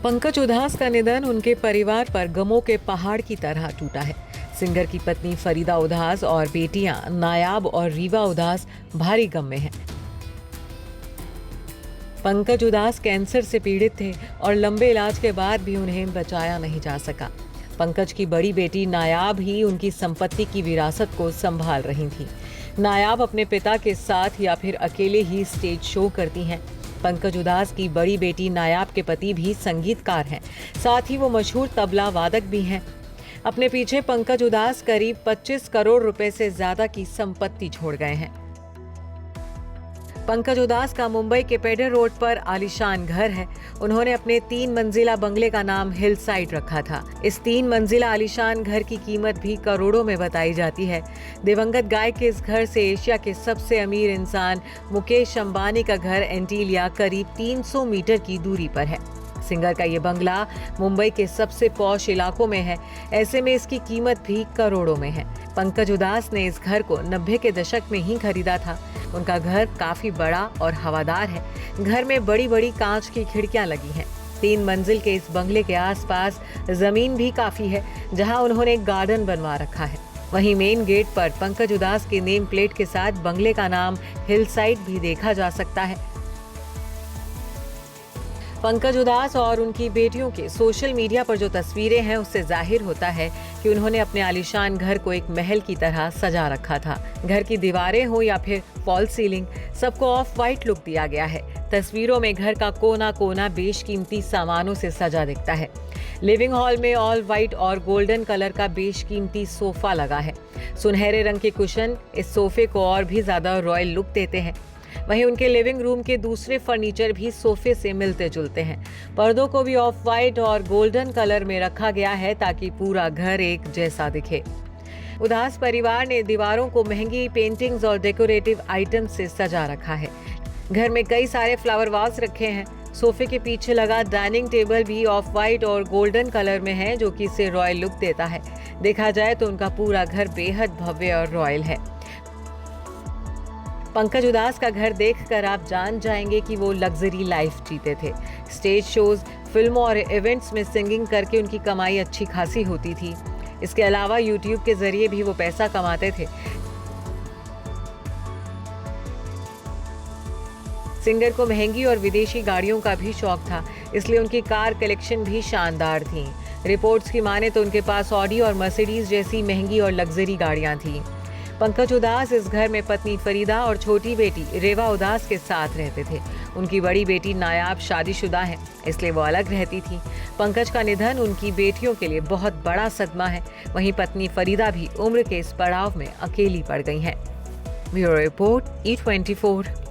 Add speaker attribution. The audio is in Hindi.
Speaker 1: पंकज उधास का निधन उनके परिवार पर गमों के पहाड़ की तरह टूटा है। सिंगर की पत्नी फरीदा उधास और बेटियां नायाब और रीवा उधास भारी गम में हैं। पंकज उधास कैंसर से पीड़ित थे और लंबे इलाज के बाद भी उन्हें बचाया नहीं जा सका। पंकज की बड़ी बेटी नायाब ही उनकी संपत्ति की विरासत को संभाल रही थी। नायाब अपने पिता के साथ या फिर अकेले ही स्टेज शो करती हैं। पंकज उधास की बड़ी बेटी नायाब के पति भी संगीतकार हैं, साथ ही वो मशहूर तबला वादक भी हैं। अपने पीछे पंकज उधास करीब 25 करोड़ रुपए से ज्यादा की संपत्ति छोड़ गए हैं। पंकज उधास का मुंबई के पेडर रोड पर आलीशान घर है। उन्होंने अपने 3 मंजिला बंगले का नाम हिल साइड रखा था। इस 3 मंजिला आलीशान घर की कीमत भी करोड़ों में बताई जाती है। दिवंगत गायक के इस घर से एशिया के सबसे अमीर इंसान मुकेश अंबानी का घर एंटीलिया करीब 300 मीटर की दूरी पर है। सिंगर का ये बंगला मुंबई के सबसे पॉश इलाकों में है। ऐसे में इसकी कीमत भी करोड़ों में है। पंकज उधास ने इस घर को 90 के दशक में ही खरीदा था। उनका घर काफी बड़ा और हवादार है। घर में बड़ी बड़ी कांच की खिड़कियां लगी हैं। 3 मंजिल के इस बंगले के आसपास जमीन भी काफी है, जहां उन्होंने एक गार्डन बनवा रखा है। वहीं मेन गेट पर पंकज उधास के नेम प्लेट के साथ बंगले का नाम हिल साइड भी देखा जा सकता है। पंकज उधास और उनकी बेटियों के सोशल मीडिया पर जो तस्वीरें हैं, उससे जाहिर होता है कि उन्होंने अपने आलीशान घर को एक महल की तरह सजा रखा था। घर की दीवारें हो या फिर फॉल सीलिंग, सबको ऑफ वाइट लुक दिया गया है। तस्वीरों में घर का कोना कोना बेशकीमती सामानों से सजा दिखता है। लिविंग हॉल में ऑल व्हाइट और गोल्डन कलर का बेशकीमती सोफा लगा है। सुनहरे रंग के कुशन इस सोफे को और भी ज्यादा रॉयल लुक देते हैं। वहीं उनके लिविंग रूम के दूसरे फर्नीचर भी सोफे से मिलते जुलते हैं। पर्दों को भी ऑफ वाइट और गोल्डन कलर में रखा गया है ताकि पूरा घर एक जैसा दिखे। उधास परिवार ने दीवारों को महंगी पेंटिंग्स और डेकोरेटिव आइटम से सजा रखा है। घर में कई सारे फ्लावर वास रखे हैं। सोफे के पीछे लगा डाइनिंग टेबल भी ऑफ वाइट और गोल्डन कलर में है, जो कि इसे रॉयल लुक देता है। देखा जाए तो उनका पूरा घर बेहद भव्य और रॉयल है। पंकज उधास का घर देखकर आप जान जाएंगे कि वो लग्जरी लाइफ जीते थे। स्टेज शोज, फिल्मों और इवेंट्स में सिंगिंग करके उनकी कमाई अच्छी खासी होती थी। इसके अलावा यूट्यूब के जरिए भी वो पैसा कमाते थे। सिंगर को महंगी और विदेशी गाड़ियों का भी शौक था, इसलिए उनकी कार कलेक्शन भी शानदार थी। रिपोर्ट्स की माने तो उनके पास ऑडी और मर्सिडीज जैसी महंगी और लग्जरी गाड़ियां थीं। पंकज उधास इस घर में पत्नी फरीदा और छोटी बेटी रेवा उधास के साथ रहते थे। उनकी बड़ी बेटी नायाब शादीशुदा है, इसलिए वो अलग रहती थी। पंकज का निधन उनकी बेटियों के लिए बहुत बड़ा सदमा है। वहीं पत्नी फरीदा भी उम्र के इस पड़ाव में अकेली पड़ गई हैं। Bureau report E24।